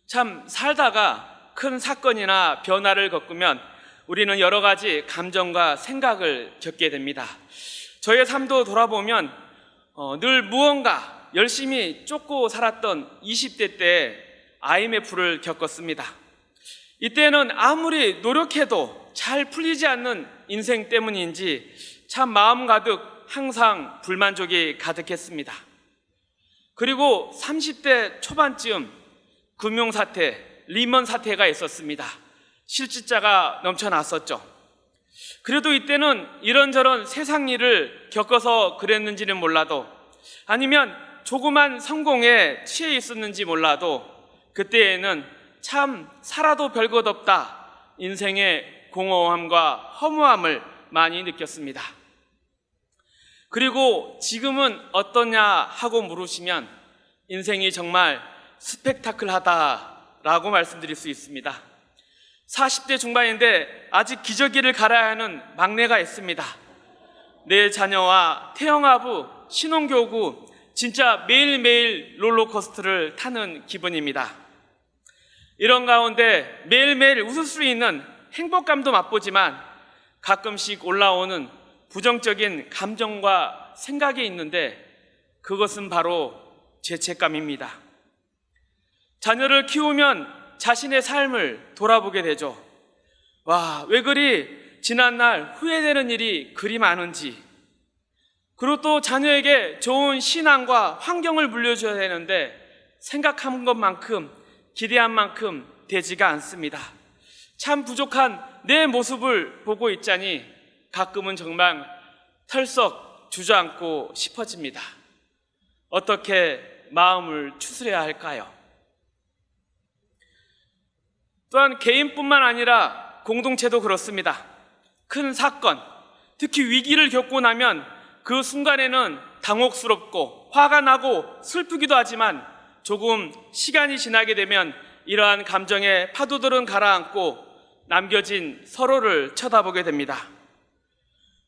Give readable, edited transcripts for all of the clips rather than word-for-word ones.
참 살다가 큰 사건이나 변화를 겪으면 우리는 여러 가지 감정과 생각을 겪게 됩니다. 저의 삶도 돌아보면 늘 무언가 열심히 쫓고 살았던 20대 때 IMF를 겪었습니다. 이때는 아무리 노력해도 잘 풀리지 않는 인생 때문인지 참 마음 가득 항상 불만족이 가득했습니다. 그리고 30대 초반쯤 금융사태, 리먼 사태가 있었습니다. 실직자가 넘쳐났었죠. 그래도 이때는 이런저런 세상 일을 겪어서 그랬는지는 몰라도, 아니면 조그만 성공에 취해 있었는지 몰라도 그때에는 참 살아도 별것 없다, 인생의 공허함과 허무함을 많이 느꼈습니다. 그리고 지금은 어떠냐 하고 물으시면 인생이 정말 스펙타클하다라고 말씀드릴 수 있습니다. 40대 중반인데 아직 기저귀를 갈아야 하는 막내가 있습니다. 내 자녀와 태영아부, 신혼교구, 진짜 매일매일 롤러코스터를 타는 기분입니다. 이런 가운데 매일매일 웃을 수 있는 행복감도 맛보지만 가끔씩 올라오는 부정적인 감정과 생각이 있는데 그것은 바로 죄책감입니다. 자녀를 키우면 자신의 삶을 돌아보게 되죠. 와, 왜 그리 지난날 후회되는 일이 그리 많은지, 그리고 또 자녀에게 좋은 신앙과 환경을 물려줘야 되는데 생각한 것만큼, 기대한 만큼 되지가 않습니다. 참 부족한 내 모습을 보고 있자니 가끔은 정말 털썩 주저앉고 싶어집니다. 어떻게 마음을 추스려야 할까요? 또한 개인뿐만 아니라 공동체도 그렇습니다. 큰 사건, 특히 위기를 겪고 나면 그 순간에는 당혹스럽고 화가 나고 슬프기도 하지만 조금 시간이 지나게 되면 이러한 감정의 파도들은 가라앉고 남겨진 서로를 쳐다보게 됩니다.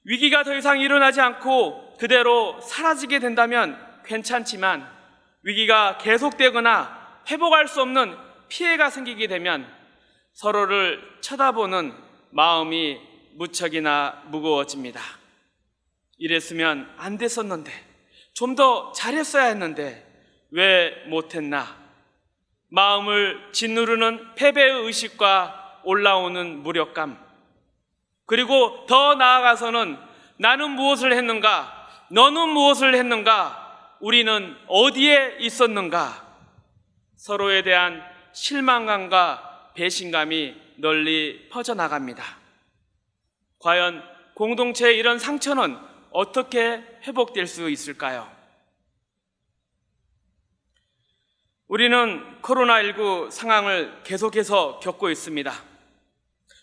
위기가 더 이상 일어나지 않고 그대로 사라지게 된다면 괜찮지만 위기가 계속되거나 회복할 수 없는 피해가 생기게 되면 서로를 쳐다보는 마음이 무척이나 무거워집니다. 이랬으면 안 됐었는데, 좀 더 잘했어야 했는데 왜 못했나? 마음을 짓누르는 패배의 의식과 올라오는 무력감, 그리고 더 나아가서는 나는 무엇을 했는가? 너는 무엇을 했는가? 우리는 어디에 있었는가? 서로에 대한 실망감과 배신감이 널리 퍼져나갑니다. 과연 공동체의 이런 상처는 어떻게 회복될 수 있을까요? 우리는 코로나19 상황을 계속해서 겪고 있습니다.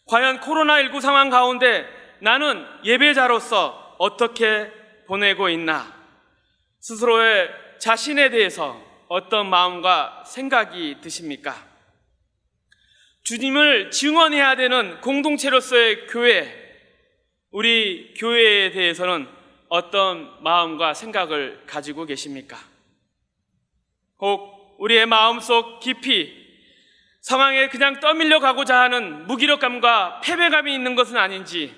과연 코로나19 상황 가운데 나는 예배자로서 어떻게 보내고 있나? 스스로의 자신에 대해서 어떤 마음과 생각이 드십니까? 주님을 증언해야 되는 공동체로서의 교회, 우리 교회에 대해서는 어떤 마음과 생각을 가지고 계십니까? 혹 우리의 마음속 깊이 상황에 그냥 떠밀려 가고자 하는 무기력감과 패배감이 있는 것은 아닌지,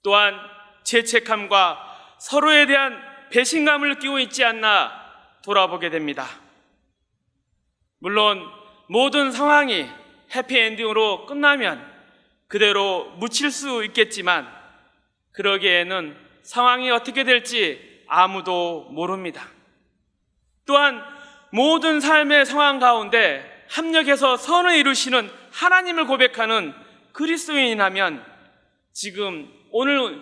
또한 죄책감과 서로에 대한 배신감을 느끼고 있지 않나 돌아보게 됩니다. 물론 모든 상황이 해피엔딩으로 끝나면 그대로 묻힐 수 있겠지만 그러기에는 상황이 어떻게 될지 아무도 모릅니다. 또한 모든 삶의 상황 가운데 합력해서 선을 이루시는 하나님을 고백하는 그리스도인이라면 지금 오늘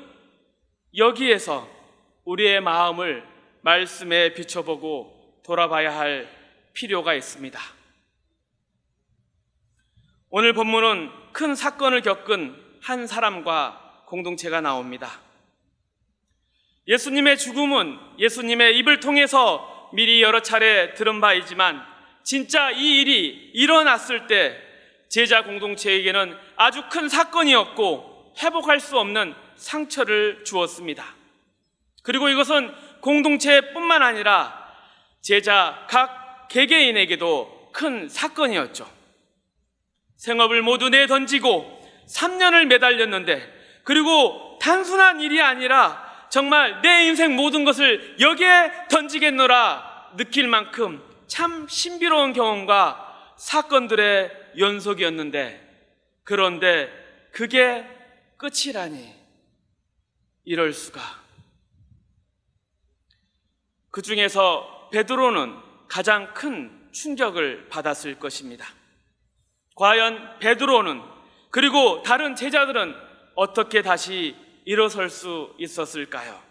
여기에서 우리의 마음을 말씀에 비춰보고 돌아봐야 할 필요가 있습니다. 오늘 본문은 큰 사건을 겪은 한 사람과 공동체가 나옵니다. 예수님의 죽음은 예수님의 입을 통해서 미리 여러 차례 들은 바이지만 진짜 이 일이 일어났을 때 제자 공동체에게는 아주 큰 사건이었고 회복할 수 없는 상처를 주었습니다. 그리고 이것은 공동체뿐만 아니라 제자 각 개개인에게도 큰 사건이었죠. 생업을 모두 내던지고 3년을 매달렸는데, 그리고 단순한 일이 아니라 정말 내 인생 모든 것을 여기에 던지겠노라 느낄 만큼 참 신비로운 경험과 사건들의 연속이었는데, 그런데 그게 끝이라니, 이럴 수가. 그 중에서 베드로는 가장 큰 충격을 받았을 것입니다. 과연 베드로는, 그리고 다른 제자들은 어떻게 다시 일어설 수 있었을까요?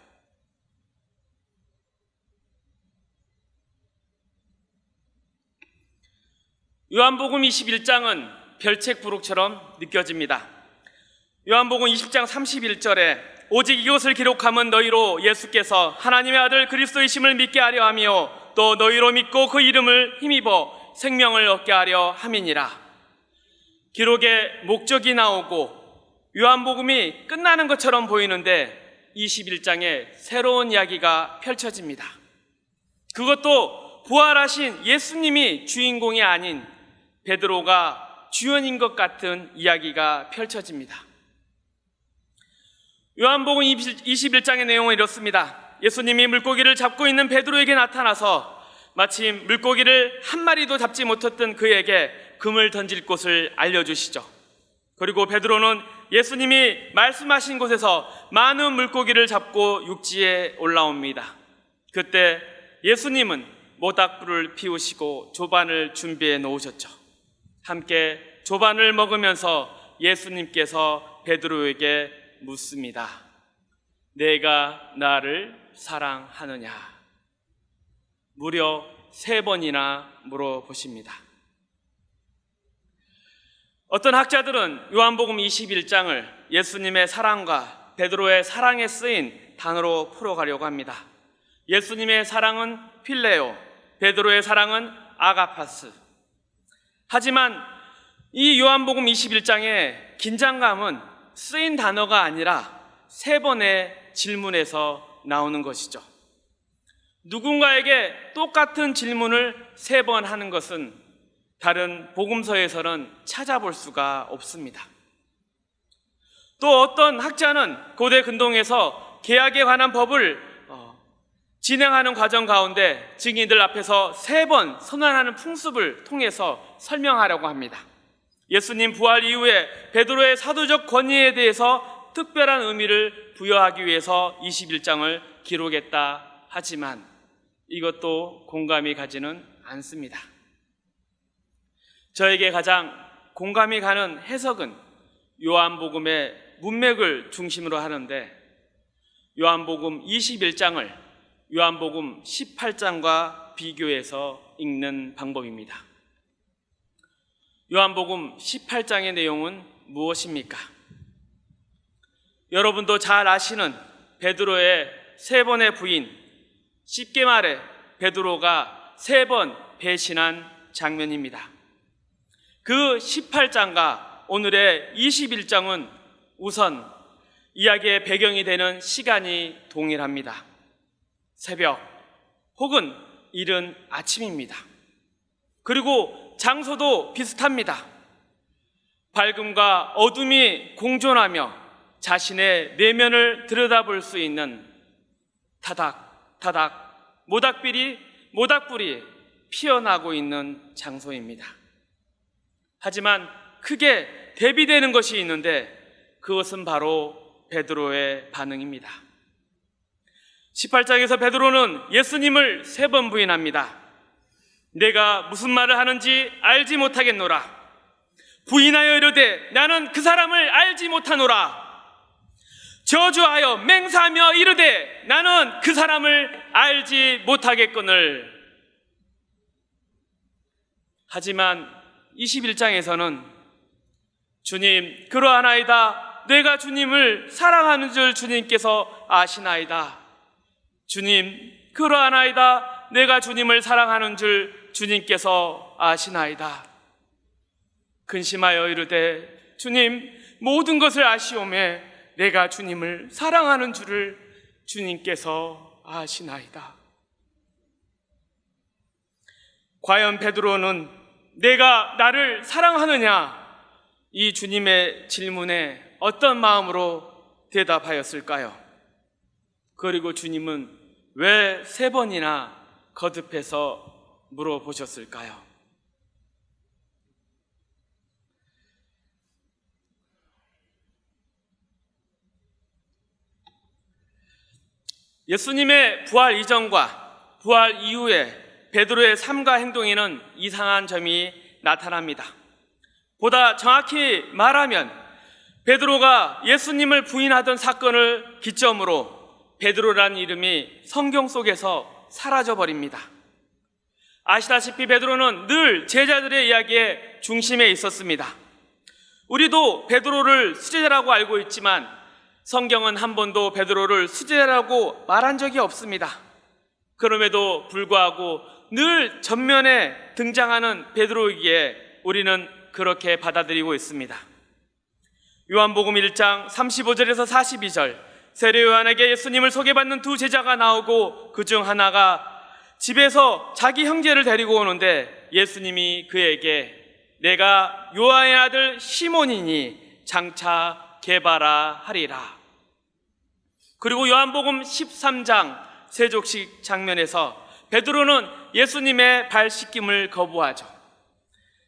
요한복음 21장은 별책부록처럼 느껴집니다. 요한복음 20장 31절에 오직 이것을 기록함은 너희로 예수께서 하나님의 아들 그리스도이심을 믿게 하려 하며 또 너희로 믿고 그 이름을 힘입어 생명을 얻게 하려 함이니라. 기록의 목적이 나오고 요한복음이 끝나는 것처럼 보이는데 21장에 새로운 이야기가 펼쳐집니다. 그것도 부활하신 예수님이 주인공이 아닌 베드로가 주연인 것 같은 이야기가 펼쳐집니다. 요한복음 21장의 내용은 이렇습니다. 예수님이 물고기를 잡고 있는 베드로에게 나타나서 마침 물고기를 한 마리도 잡지 못했던 그에게 금을 던질 곳을 알려주시죠. 그리고 베드로는 예수님이 말씀하신 곳에서 많은 물고기를 잡고 육지에 올라옵니다. 그때 예수님은 모닥불을 피우시고 조반을 준비해 놓으셨죠. 함께 조반을 먹으면서 예수님께서 베드로에게 묻습니다. 내가 나를 사랑하느냐? 무려 3번이나 물어보십니다. 어떤 학자들은 요한복음 21장을 예수님의 사랑과 베드로의 사랑에 쓰인 단어로 풀어가려고 합니다. 예수님의 사랑은 필레오, 베드로의 사랑은 아가파스. 하지만 이 요한복음 21장의 긴장감은 쓰인 단어가 아니라 3번의 질문에서 나오는 것이죠. 누군가에게 똑같은 질문을 3번 하는 것은 다른 복음서에서는 찾아볼 수가 없습니다. 또 어떤 학자는 고대 근동에서 계약에 관한 법을 진행하는 과정 가운데 증인들 앞에서 3번 선언하는 풍습을 통해서 설명하려고 합니다. 예수님 부활 이후에 베드로의 사도적 권위에 대해서 특별한 의미를 부여하기 위해서 21장을 기록했다 하지만 이것도 공감이 가지는 않습니다. 저에게 가장 공감이 가는 해석은 요한복음의 문맥을 중심으로 하는데 요한복음 21장을 요한복음 18장과 비교해서 읽는 방법입니다. 요한복음 18장의 내용은 무엇입니까? 여러분도 잘 아시는 베드로의 3번의 부인, 쉽게 말해 베드로가 3번 배신한 장면입니다. 그 18장과 오늘의 21장은 우선 이야기의 배경이 되는 시간이 동일합니다. 새벽 혹은 이른 아침입니다. 그리고 장소도 비슷합니다. 밝음과 어둠이 공존하며 자신의 내면을 들여다볼 수 있는 타닥타닥 모닥불이 피어나고 있는 장소입니다. 하지만 크게 대비되는 것이 있는데 그것은 바로 베드로의 반응입니다. 18장에서 베드로는 예수님을 3번 부인합니다. 내가 무슨 말을 하는지 알지 못하겠노라. 부인하여 이르되 나는 그 사람을 알지 못하노라. 저주하여 맹세하며 이르되 나는 그 사람을 알지 못하겠거늘. 하지만 21장에서는 주님 그러하나이다. 내가 주님을 사랑하는 줄 주님께서 아시나이다. 주님 그러하나이다. 내가 주님을 사랑하는 줄 주님께서 아시나이다. 근심하여 이르되 주님 모든 것을 아시오매 내가 주님을 사랑하는 줄을 주님께서 아시나이다. 과연 베드로는 내가 나를 사랑하느냐? 이 주님의 질문에 어떤 마음으로 대답하였을까요? 그리고 주님은 왜 3번이나 거듭해서 물어보셨을까요? 예수님의 부활 이전과 부활 이후에 베드로의 삶과 행동에는 이상한 점이 나타납니다. 보다 정확히 말하면 베드로가 예수님을 부인하던 사건을 기점으로 베드로라는 이름이 성경 속에서 사라져버립니다. 아시다시피 베드로는 늘 제자들의 이야기의 중심에 있었습니다. 우리도 베드로를 수제자라고 알고 있지만 성경은 한 번도 베드로를 수제자라고 말한 적이 없습니다. 그럼에도 불구하고 늘 전면에 등장하는 베드로이기에 우리는 그렇게 받아들이고 있습니다. 요한복음 1장 35절에서 42절, 세례 요한에게 예수님을 소개받는 2 제자가 나오고 그중 하나가 집에서 자기 형제를 데리고 오는데 예수님이 그에게 내가 요한의 아들 시몬이니 장차 게바라 하리라. 그리고 요한복음 13장 세족식 장면에서 베드로는 예수님의 발 씻김을 거부하죠.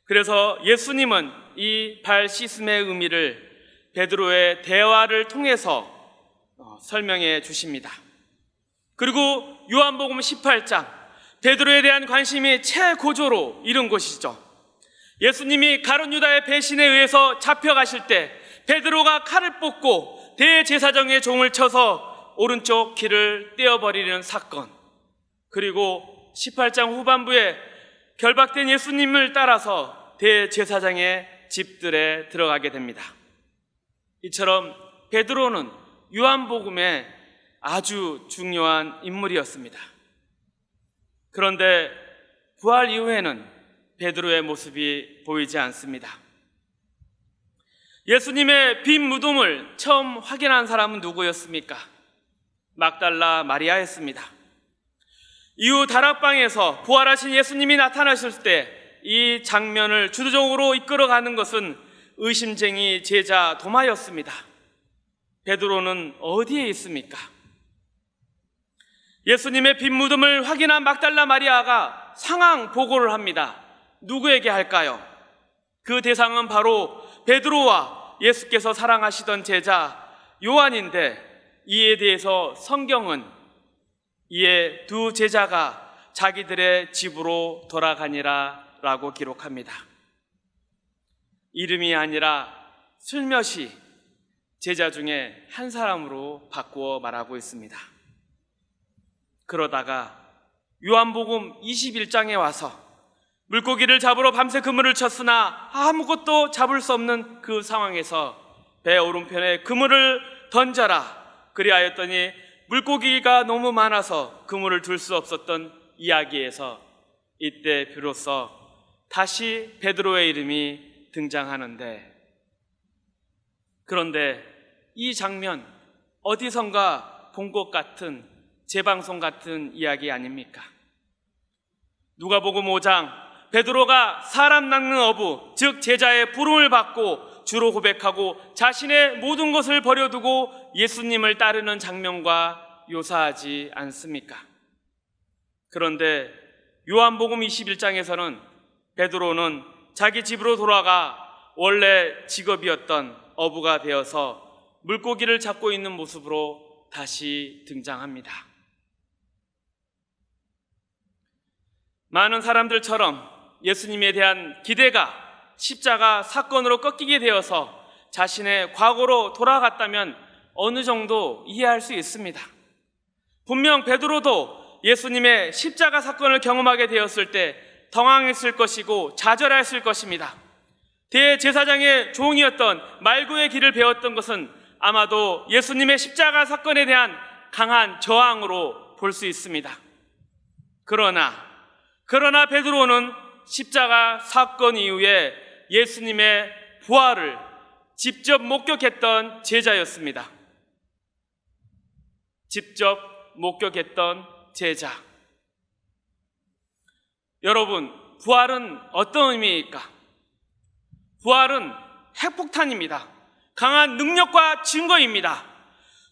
그래서 예수님은 이 발 씻음의 의미를 베드로의 대화를 통해서 설명해 주십니다. 그리고 요한복음 18장, 베드로에 대한 관심이 최고조로 이른 곳이죠. 예수님이 가룟 유다의 배신에 의해서 잡혀가실 때 베드로가 칼을 뽑고 대제사장의 종을 쳐서 오른쪽 귀를 떼어버리는 사건, 그리고 18장 후반부에 결박된 예수님을 따라서 대제사장의 집들에 들어가게 됩니다. 이처럼 베드로는 요한복음의 아주 중요한 인물이었습니다. 그런데 부활 이후에는 베드로의 모습이 보이지 않습니다. 예수님의 빈 무덤을 처음 확인한 사람은 누구였습니까? 막달라 마리아였습니다. 이후 다락방에서 부활하신 예수님이 나타나실 때 이 장면을 주도적으로 이끌어가는 것은 의심쟁이 제자 도마였습니다. 베드로는 어디에 있습니까? 예수님의 빈 무덤을 확인한 막달라 마리아가 상황 보고를 합니다. 누구에게 할까요? 그 대상은 바로 베드로와 예수께서 사랑하시던 제자 요한인데, 이에 대해서 성경은 이에 2 제자가 자기들의 집으로 돌아가니라 라고 기록합니다. 이름이 아니라 슬며시 제자 중에 한 사람으로 바꾸어 말하고 있습니다. 그러다가 요한복음 21장에 와서 물고기를 잡으러 밤새 그물을 쳤으나 아무것도 잡을 수 없는 그 상황에서 배 오른편에 그물을 던져라 그리하였더니 물고기가 너무 많아서 그물을 둘 수 없었던 이야기에서 이때 비로소 다시 베드로의 이름이 등장하는데, 그런데 이 장면 어디선가 본 것 같은 재방송 같은 이야기 아닙니까? 누가복음 5장, 베드로가 사람 낚는 어부, 즉 제자의 부름을 받고 주로 고백하고 자신의 모든 것을 버려두고 예수님을 따르는 장면과 유사하지 않습니까? 그런데 요한복음 21장에서는 베드로는 자기 집으로 돌아가 원래 직업이었던 어부가 되어서 물고기를 잡고 있는 모습으로 다시 등장합니다. 많은 사람들처럼 예수님에 대한 기대가 십자가 사건으로 꺾이게 되어서 자신의 과거로 돌아갔다면 어느 정도 이해할 수 있습니다. 분명 베드로도 예수님의 십자가 사건을 경험하게 되었을 때 당황했을 것이고 좌절했을 것입니다. 대제사장의 종이었던 말고의 길을 배웠던 것은 아마도 예수님의 십자가 사건에 대한 강한 저항으로 볼 수 있습니다. 그러나 베드로는 십자가 사건 이후에 예수님의 부활을 직접 목격했던 제자였습니다. 직접 목격했던 제자. 여러분, 부활은 어떤 의미일까? 부활은 핵폭탄입니다. 강한 능력과 증거입니다.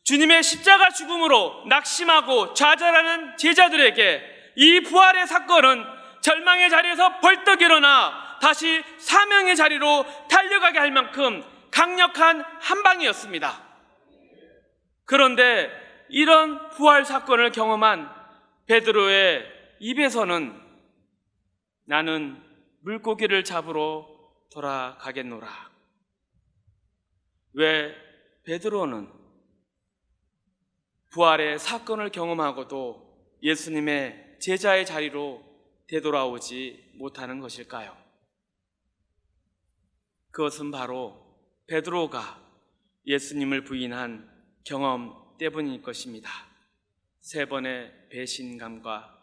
주님의 십자가 죽음으로 낙심하고 좌절하는 제자들에게 이 부활의 사건은 절망의 자리에서 벌떡 일어나 다시 사명의 자리로 달려가게 할 만큼 강력한 한방이었습니다. 그런데 이런 부활 사건을 경험한 베드로의 입에서는 나는 물고기를 잡으러 돌아가겠노라. 왜 베드로는 부활의 사건을 경험하고도 예수님의 제자의 자리로 되돌아오지 못하는 것일까요? 그것은 바로 베드로가 예수님을 부인한 경험 때문일 것입니다. 세 번의 배신과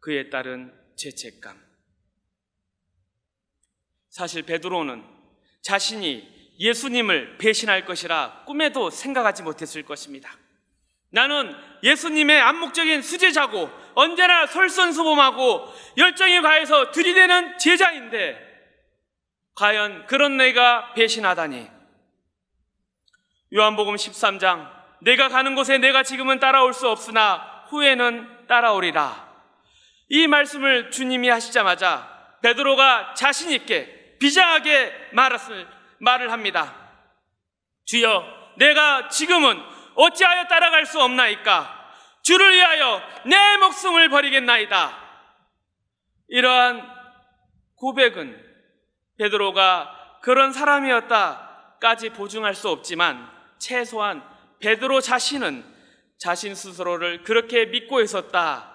그에 따른 죄책감. 사실 베드로는 자신이 예수님을 배신할 것이라 꿈에도 생각하지 못했을 것입니다. 나는 예수님의 암묵적인 수제자고 언제나 솔선수범하고 열정이 가해서 들이대는 제자인데 과연 그런 내가 배신하다니. 요한복음 13장 내가 가는 곳에 내가 지금은 따라올 수 없으나 후에는 따라오리라. 이 말씀을 주님이 하시자마자 베드로가 자신 있게 비장하게 말을 합니다. 주여, 내가 지금은 어찌하여 따라갈 수 없나이까? 주를 위하여 내 목숨을 버리겠나이다. 이러한 고백은 베드로가 그런 사람이었다까지 보증할 수 없지만 최소한 베드로 자신은 자신 스스로를 그렇게 믿고 있었다,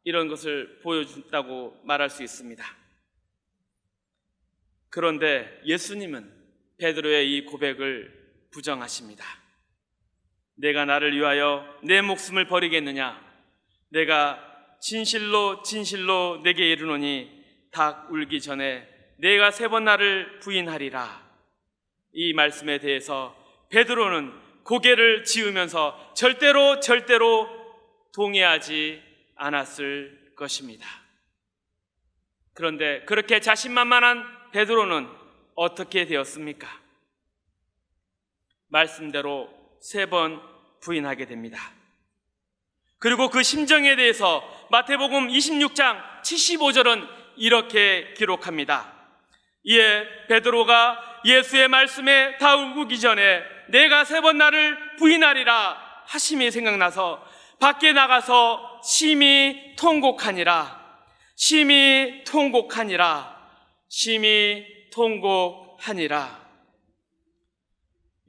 이런 것을 보여준다고 말할 수 있습니다. 그런데 예수님은 베드로의 이 고백을 부정하십니다. 내가 나를 위하여 내 목숨을 버리겠느냐? 내가 진실로 진실로 내게 이르노니 닭 울기 전에 내가 3번 나를 부인하리라. 이 말씀에 대해서 베드로는 고개를 지으면서 절대로 동의하지 않았을 것입니다. 그런데 그렇게 자신만만한 베드로는 어떻게 되었습니까? 말씀대로 3번 부인하게 됩니다. 그리고 그 심정에 대해서 마태복음 26장 75절은 이렇게 기록합니다. 이에 베드로가 예수의 말씀에 다 울기 전에 내가 3번 나를 부인하리라 하심이 생각나서 밖에 나가서 심히 통곡하니라.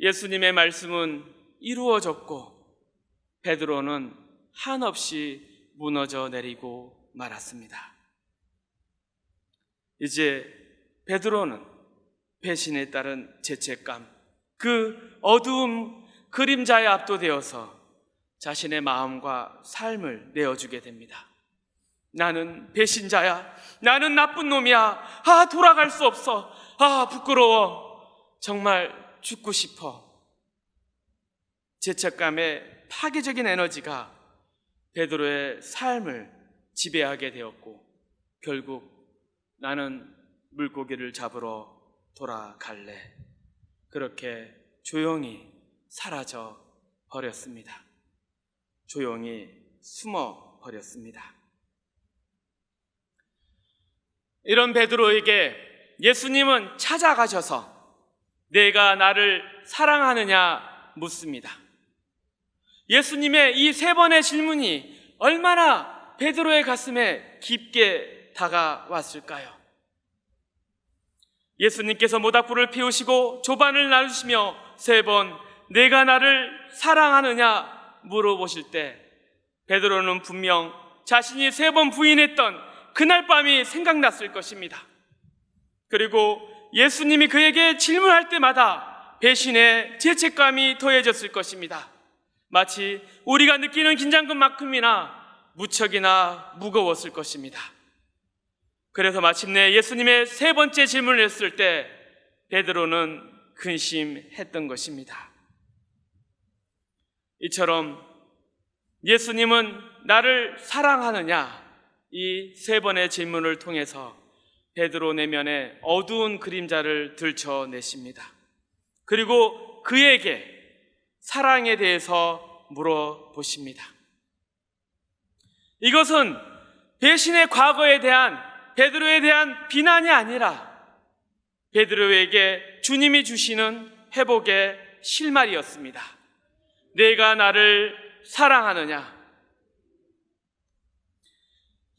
예수님의 말씀은 이루어졌고 베드로는 한없이 무너져 내리고 말았습니다. 이제 베드로는 배신에 따른 죄책감, 그 어두움 그림자에 압도되어서 자신의 마음과 삶을 내어주게 됩니다. 나는 배신자야. 나는 나쁜 놈이야. 돌아갈 수 없어. 부끄러워. 정말 죽고 싶어. 죄책감의 파괴적인 에너지가 베드로의 삶을 지배하게 되었고 결국 나는 물고기를 잡으러 돌아갈래. 그렇게 조용히 사라져 버렸습니다. 조용히 숨어 버렸습니다. 이런 베드로에게 예수님은 찾아가셔서 내가 나를 사랑하느냐 묻습니다. 예수님의 이 3번의 질문이 얼마나 베드로의 가슴에 깊게 다가왔을까요? 예수님께서 모닥불을 피우시고 조반을 나누시며 3번 내가 나를 사랑하느냐 물어보실 때 베드로는 분명 자신이 3번 부인했던 그날 밤이 생각났을 것입니다. 그리고 예수님이 그에게 질문할 때마다 배신의 죄책감이 더해졌을 것입니다. 마치 우리가 느끼는 긴장감만큼이나 무척이나 무거웠을 것입니다. 그래서 마침내 예수님의 3번째 질문을 했을 때 베드로는 근심했던 것입니다. 이처럼 예수님은 나를 사랑하느냐 이 세 번의 질문을 통해서 베드로 내면에 어두운 그림자를 들춰내십니다. 그리고 그에게 사랑에 대해서 물어보십니다. 이것은 배신의 과거에 대한 베드로에 대한 비난이 아니라 베드로에게 주님이 주시는 회복의 실마리였습니다. 내가 나를 사랑하느냐?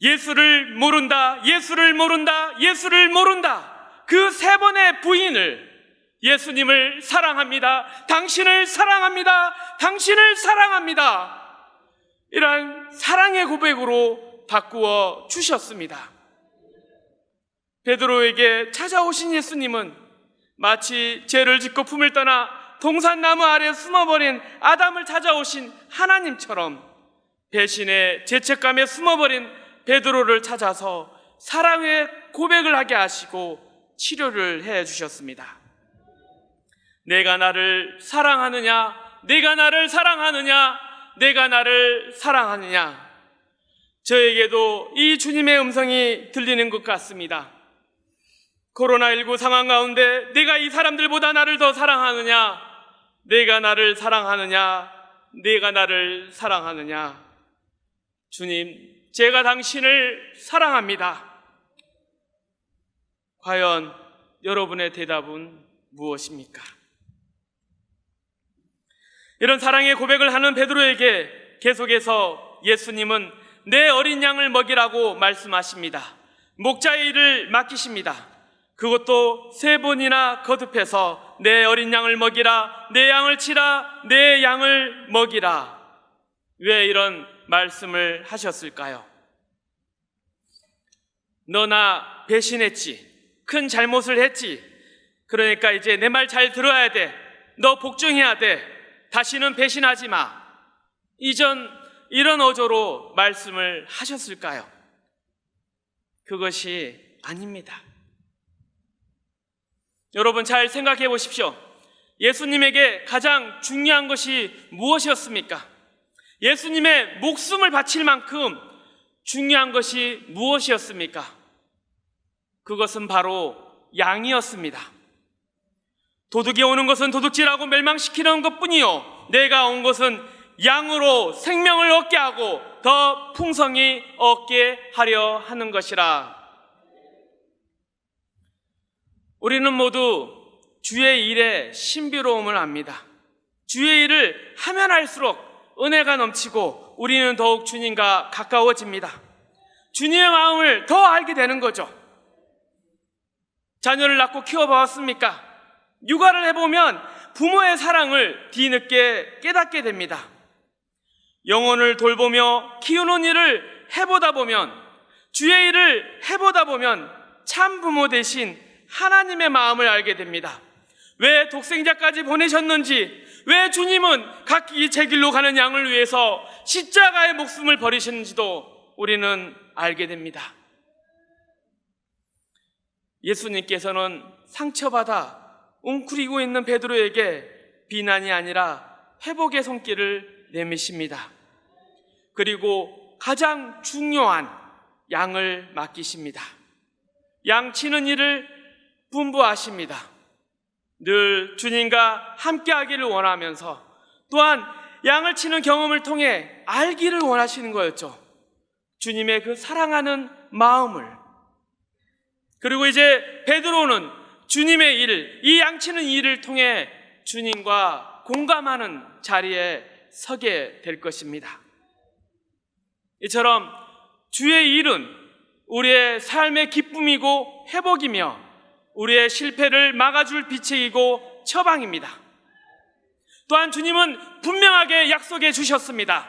예수를 모른다, 예수를 모른다, 예수를 모른다. 그 세 번의 부인을 예수님을 사랑합니다. 당신을 사랑합니다. 당신을 사랑합니다. 이러한 사랑의 고백으로 바꾸어 주셨습니다. 베드로에게 찾아오신 예수님은 마치 죄를 짓고 품을 떠나 동산나무 아래 숨어버린 아담을 찾아오신 하나님처럼 배신의 죄책감에 숨어버린 베드로를 찾아서 사랑의 고백을 하게 하시고 치료를 해 주셨습니다. 내가 나를 사랑하느냐? 내가 나를 사랑하느냐? 내가 나를 사랑하느냐? 저에게도 이 주님의 음성이 들리는 것 같습니다. 코로나19 상황 가운데 내가 이 사람들보다 나를 더 사랑하느냐? 내가 나를 사랑하느냐? 내가 나를 사랑하느냐? 주님, 제가 당신을 사랑합니다. 과연 여러분의 대답은 무엇입니까? 이런 사랑의 고백을 하는 베드로에게 계속해서 예수님은 내 어린 양을 먹이라고 말씀하십니다. 목자의 일을 맡기십니다. 그것도 세 번이나 거듭해서 내 어린 양을 먹이라, 내 양을 치라, 내 양을 먹이라. 왜 이런 말씀을 하셨을까요? 너 나 배신했지, 큰 잘못을 했지, 그러니까 이제 내 말 잘 들어야 돼, 너 복종해야 돼, 다시는 배신하지 마. 이런 어조로 말씀을 하셨을까요? 그것이 아닙니다. 여러분 잘 생각해 보십시오. 예수님에게 가장 중요한 것이 무엇이었습니까? 예수님의 목숨을 바칠 만큼 중요한 것이 무엇이었습니까? 그것은 바로 양이었습니다. 도둑이 오는 것은 도둑질하고 멸망시키는 것뿐이요, 내가 온 것은 양으로 생명을 얻게 하고 더 풍성히 얻게 하려 하는 것이라. 우리는 모두 주의 일의 신비로움을 압니다. 주의 일을 하면 할수록 은혜가 넘치고 우리는 더욱 주님과 가까워집니다. 주님의 마음을 더 알게 되는 거죠. 자녀를 낳고 키워보았습니까? 육아를 해보면 부모의 사랑을 뒤늦게 깨닫게 됩니다. 영혼을 돌보며 키우는 일을 해보다 보면, 주의 일을 해보다 보면 참 부모 대신 하나님의 마음을 알게 됩니다. 왜 독생자까지 보내셨는지, 왜 주님은 각기 제 길로 가는 양을 위해서 십자가의 목숨을 버리셨는지도 우리는 알게 됩니다. 예수님께서는 상처받아 웅크리고 있는 베드로에게 비난이 아니라 회복의 손길을 내미십니다. 그리고 가장 중요한 양을 맡기십니다. 양치는 일을 분부하십니다. 늘 주님과 함께하기를 원하면서 또한 양을 치는 경험을 통해 알기를 원하시는 거였죠. 주님의 그 사랑하는 마음을. 그리고 이제 베드로는 주님의 일, 이 양치는 일을 통해 주님과 공감하는 자리에 서게 될 것입니다. 이처럼 주의 일은 우리의 삶의 기쁨이고 회복이며 우리의 실패를 막아줄 비책이고 처방입니다. 또한 주님은 분명하게 약속해 주셨습니다.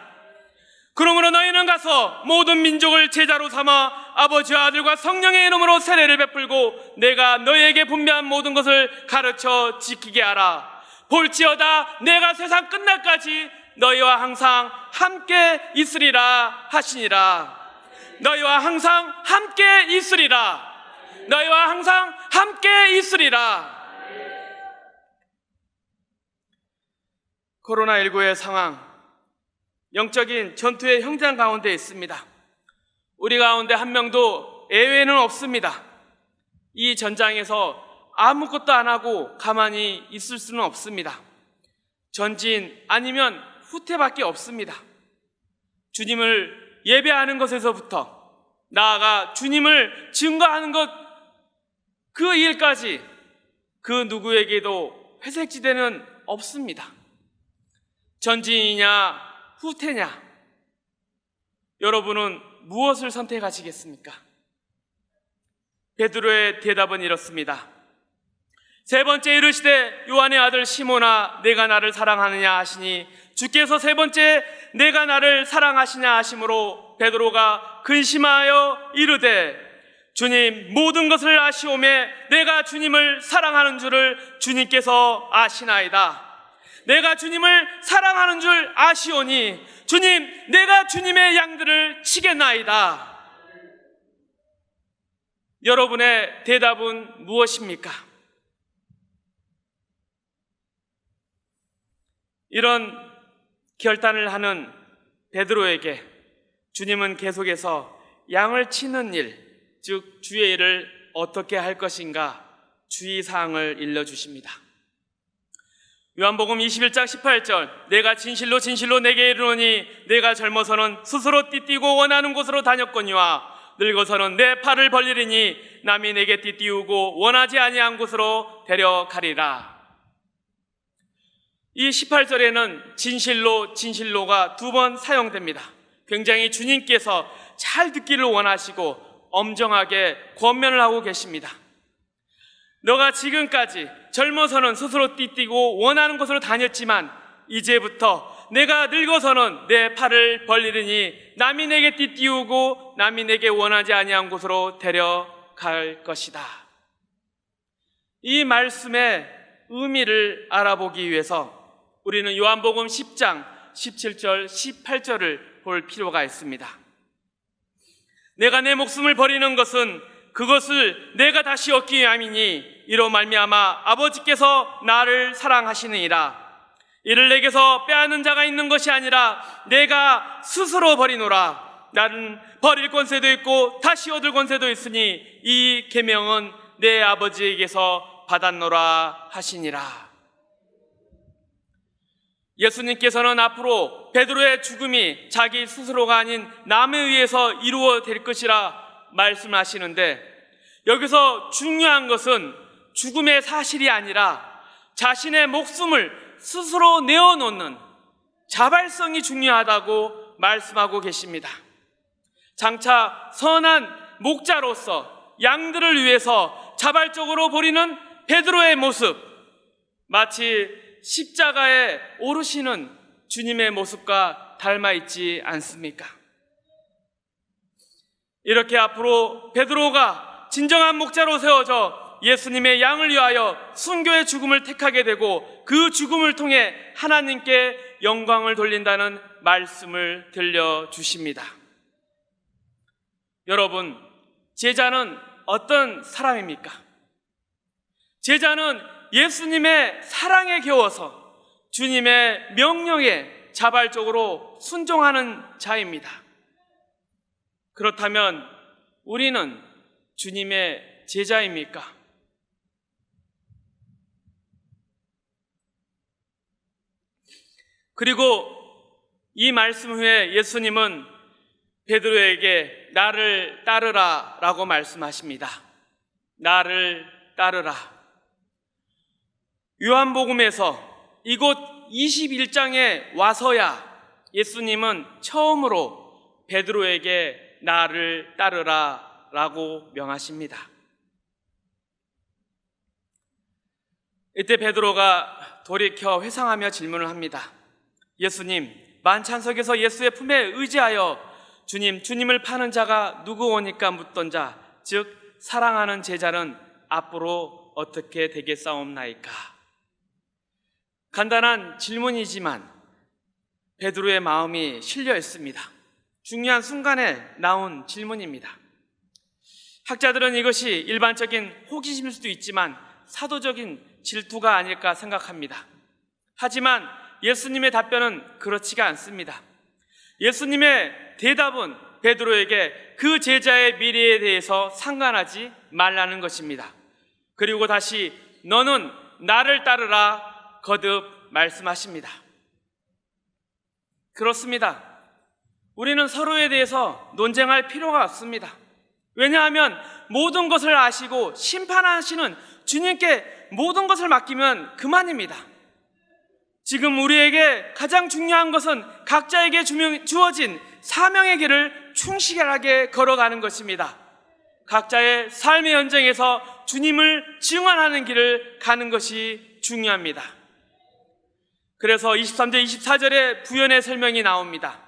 그러므로 너희는 가서 모든 민족을 제자로 삼아 아버지와 아들과 성령의 이름으로 세례를 베풀고 내가 너희에게 분배한 모든 것을 가르쳐 지키게 하라. 볼지어다 내가 세상 끝날까지 너희와 항상 함께 있으리라 하시니라. 너희와 항상 함께 있으리라. 너희와 항상 함께 있으리라. 코로나19의 상황, 영적인 전투의 현장 가운데 있습니다. 우리 가운데 한 명도 예외는 없습니다. 이 전장에서 아무것도 안 하고 가만히 있을 수는 없습니다. 전진 아니면 후퇴밖에 없습니다. 주님을 예배하는 것에서부터 나아가 주님을 증거하는 것, 그 일까지 그 누구에게도 회색지대는 없습니다. 전진이냐 후퇴냐, 여러분은 무엇을 선택하시겠습니까? 베드로의 대답은 이렇습니다. 세 번째 이르시되 요한의 아들 시몬아 내가 나를 사랑하느냐 하시니 주께서 세 번째 내가 나를 사랑하시냐 하심으로 베드로가 근심하여 이르되 주님 모든 것을 아시오매 내가 주님을 사랑하는 줄을 주님께서 아시나이다. 내가 주님을 사랑하는 줄 아시오니 주님 내가 주님의 양들을 치겠나이다. 여러분의 대답은 무엇입니까? 이런 결단을 하는 베드로에게 주님은 계속해서 양을 치는 일, 즉 주의 일을 어떻게 할 것인가 주의사항을 일러주십니다. 요한복음 21장 18절 내가 진실로 진실로 내게 이르노니 내가 젊어서는 스스로 띠띠고 원하는 곳으로 다녔거니와 늙어서는 내 팔을 벌리리니 남이 내게 띠띠우고 원하지 아니한 곳으로 데려가리라. 이 18절에는 진실로 진실로가 두 번 사용됩니다. 굉장히 주님께서 잘 듣기를 원하시고 엄정하게 권면을 하고 계십니다. 너가 지금까지 젊어서는 스스로 띠띠고 원하는 곳으로 다녔지만 이제부터 내가 늙어서는 내 팔을 벌리르니 남이 내게 띠띠우고 남이 내게 원하지 아니한 곳으로 데려갈 것이다. 이 말씀의 의미를 알아보기 위해서 우리는 요한복음 10장 17절 18절을 볼 필요가 있습니다. 내가 내 목숨을 버리는 것은 그것을 내가 다시 얻기 위함이니 이로 말미암아 아버지께서 나를 사랑하시느니라. 이를 내게서 빼앗는 자가 있는 것이 아니라 내가 스스로 버리노라. 나는 버릴 권세도 있고 다시 얻을 권세도 있으니 이 계명은 내 아버지에게서 받았노라 하시니라. 예수님께서는 앞으로 베드로의 죽음이 자기 스스로가 아닌 남에 의해서 이루어질 것이라 말씀하시는데, 여기서 중요한 것은 죽음의 사실이 아니라 자신의 목숨을 스스로 내어놓는 자발성이 중요하다고 말씀하고 계십니다. 장차 선한 목자로서 양들을 위해서 자발적으로 버리는 베드로의 모습, 마치 십자가에 오르시는 주님의 모습과 닮아 있지 않습니까? 이렇게 앞으로 베드로가 진정한 목자로 세워져 예수님의 양을 위하여 순교의 죽음을 택하게 되고 그 죽음을 통해 하나님께 영광을 돌린다는 말씀을 들려주십니다. 여러분, 제자는 어떤 사람입니까? 제자는 예수님의 사랑에 겨워서 주님의 명령에 자발적으로 순종하는 자입니다. 그렇다면 우리는 주님의 제자입니까? 그리고 이 말씀 후에 예수님은 베드로에게 나를 따르라 라고 말씀하십니다. 나를 따르라. 요한복음에서 이곳 21장에 와서야 예수님은 처음으로 베드로에게 나를 따르라 라고 명하십니다. 이때 베드로가 돌이켜 회상하며 질문을 합니다. 예수님, 만찬석에서 예수의 품에 의지하여 주님을 파는 자가 누구오니까 묻던 자, 즉 사랑하는 제자는 앞으로 어떻게 되겠사옵나이까? 간단한 질문이지만 베드로의 마음이 실려 있습니다. 중요한 순간에 나온 질문입니다. 학자들은 이것이 일반적인 호기심일 수도 있지만 사도적인 질투가 아닐까 생각합니다. 하지만 예수님의 답변은 그렇지가 않습니다. 예수님의 대답은 베드로에게 그 제자의 미래에 대해서 상관하지 말라는 것입니다. 그리고 다시 너는 나를 따르라 거듭 말씀하십니다. 그렇습니다. 우리는 서로에 대해서 논쟁할 필요가 없습니다. 왜냐하면 모든 것을 아시고 심판하시는 주님께 모든 것을 맡기면 그만입니다. 지금 우리에게 가장 중요한 것은 각자에게 주어진 사명의 길을 충실하게 걸어가는 것입니다. 각자의 삶의 현장에서 주님을 증언하는 길을 가는 것이 중요합니다. 그래서 23절, 24절에 부연의 설명이 나옵니다.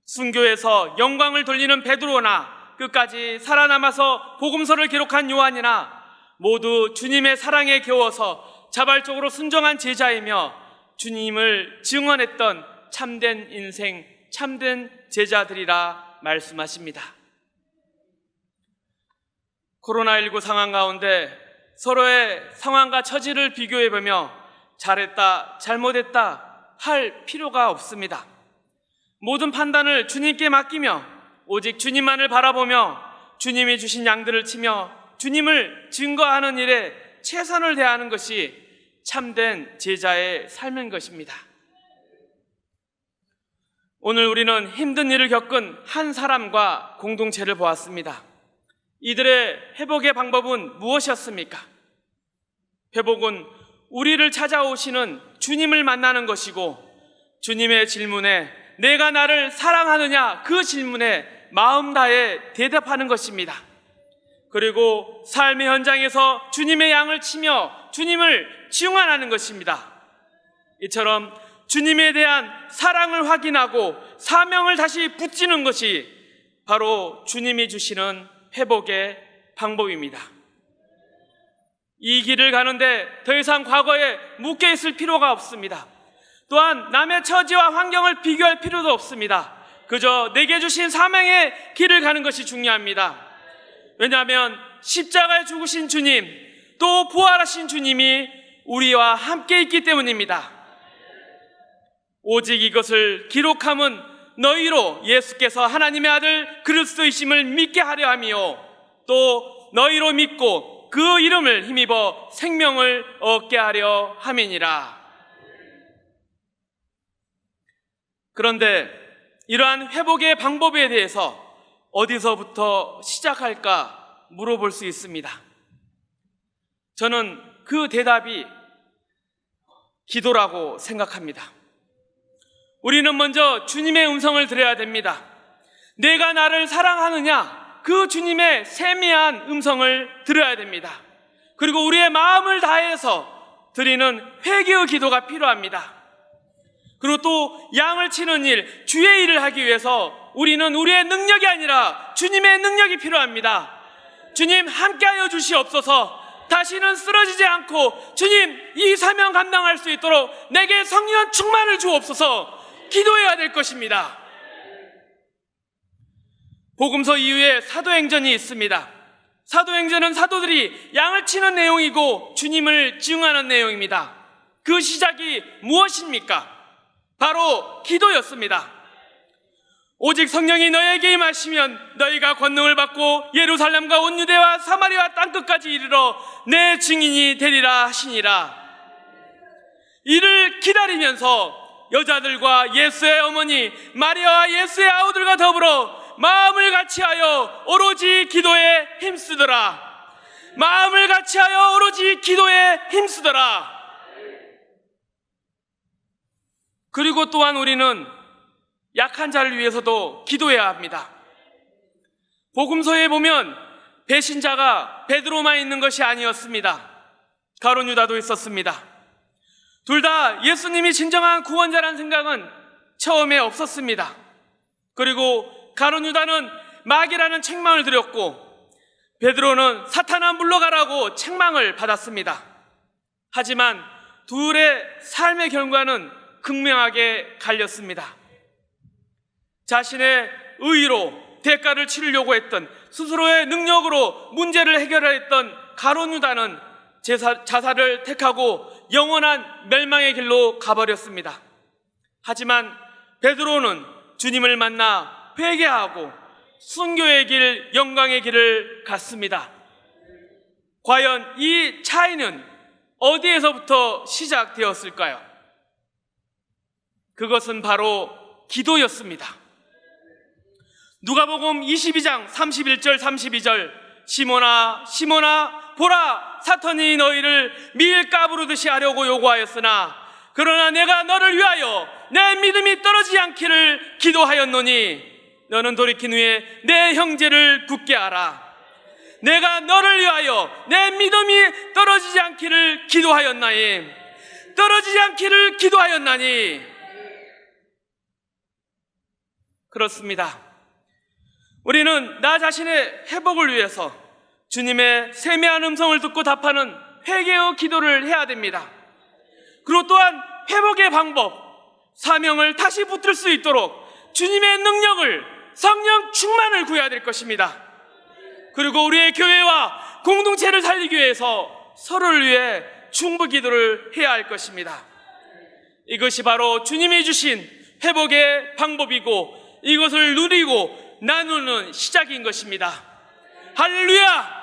순교에서 영광을 돌리는 베드로나 끝까지 살아남아서 복음서를 기록한 요한이나 모두 주님의 사랑에 겨워서 자발적으로 순종한 제자이며 주님을 증언했던 참된 인생, 참된 제자들이라 말씀하십니다. 코로나19 상황 가운데 서로의 상황과 처지를 비교해보며 잘했다, 잘못했다 할 필요가 없습니다. 모든 판단을 주님께 맡기며 오직 주님만을 바라보며 주님이 주신 양들을 치며 주님을 증거하는 일에 최선을 다하는 것이 참된 제자의 삶인 것입니다. 오늘 우리는 힘든 일을 겪은 한 사람과 공동체를 보았습니다. 이들의 회복의 방법은 무엇이었습니까? 회복은 우리를 찾아오시는 주님을 만나는 것이고 주님의 질문에 내가 나를 사랑하느냐 그 질문에 마음 다해 대답하는 것입니다. 그리고 삶의 현장에서 주님의 양을 치며 주님을 증언하는 것입니다. 이처럼 주님에 대한 사랑을 확인하고 사명을 다시 붙이는 것이 바로 주님이 주시는 회복의 방법입니다. 이 길을 가는데 더 이상 과거에 묶여 있을 필요가 없습니다. 또한 남의 처지와 환경을 비교할 필요도 없습니다. 그저 내게 주신 사명의 길을 가는 것이 중요합니다. 왜냐하면 십자가에 죽으신 주님, 또 부활하신 주님이 우리와 함께 있기 때문입니다. 오직 이것을 기록함은 너희로 예수께서 하나님의 아들 그리스도이심을 믿게 하려 하며 또 너희로 믿고 그 이름을 힘입어 생명을 얻게 하려 함이니라. 그런데 이러한 회복의 방법에 대해서 어디서부터 시작할까 물어볼 수 있습니다. 저는 그 대답이 기도라고 생각합니다. 우리는 먼저 주님의 음성을 들어야 됩니다. 내가 나를 사랑하느냐 그 주님의 세미한 음성을 들어야 됩니다. 그리고 우리의 마음을 다해서 드리는 회개의 기도가 필요합니다. 그리고 또 양을 치는 일, 주의 일을 하기 위해서 우리는 우리의 능력이 아니라 주님의 능력이 필요합니다. 주님 함께하여 주시옵소서. 다시는 쓰러지지 않고 주님 이 사명 감당할 수 있도록 내게 성령 충만을 주옵소서. 기도해야 될 것입니다. 복음서 이후에 사도행전이 있습니다. 사도행전은 사도들이 양을 치는 내용이고 주님을 증언하는 내용입니다. 그 시작이 무엇입니까? 바로 기도였습니다. 오직 성령이 너에게 임하시면 너희가 권능을 받고 예루살렘과 온 유대와 사마리아 땅끝까지 이르러 내 증인이 되리라 하시니라. 이를 기다리면서 여자들과 예수의 어머니 마리아와 예수의 아우들과 더불어 마음을 같이하여 오로지 기도에 힘쓰더라. 마음을 같이하여 오로지 기도에 힘쓰더라. 그리고 또한 우리는 약한 자를 위해서도 기도해야 합니다. 복음서에 보면 배신자가 베드로만 있는 것이 아니었습니다. 가룟 유다도 있었습니다. 둘 다 예수님이 진정한 구원자라는 생각은 처음에 없었습니다. 그리고 가룟 유다는 마귀라는 책망을 들었고 베드로는 사탄아 물러가라고 책망을 받았습니다. 하지만 둘의 삶의 결과는 극명하게 갈렸습니다. 자신의 의로 대가를 치르려고 했던 스스로의 능력으로 문제를 해결했던 가룟 유다는 자살을 택하고 영원한 멸망의 길로 가버렸습니다. 하지만 베드로는 주님을 만나 회개하고 순교의 길, 영광의 길을 갔습니다. 과연 이 차이는 어디에서부터 시작되었을까요? 그것은 바로 기도였습니다. 누가복음 22장 31절 32절 시몬아 시몬아 보라 사탄이 너희를 밀가부르듯이 하려고 요구하였으나 그러나 내가 너를 위하여 내 믿음이 떨어지지 않기를 기도하였노니 너는 돌이킨 후에 내 형제를 굳게 하라. 내가 너를 위하여 내 믿음이 떨어지지 않기를 기도하였나니 떨어지지 않기를 기도하였나니. 그렇습니다. 우리는 나 자신의 회복을 위해서 주님의 세미한 음성을 듣고 답하는 회개의 기도를 해야 됩니다. 그리고 또한 회복의 방법, 사명을 다시 붙들 수 있도록 주님의 능력을, 성령 충만을 구해야 될 것입니다. 그리고 우리의 교회와 공동체를 살리기 위해서 서로를 위해 중보 기도를 해야 할 것입니다. 이것이 바로 주님이 주신 회복의 방법이고 이것을 누리고 나누는 시작인 것입니다. 할렐루야!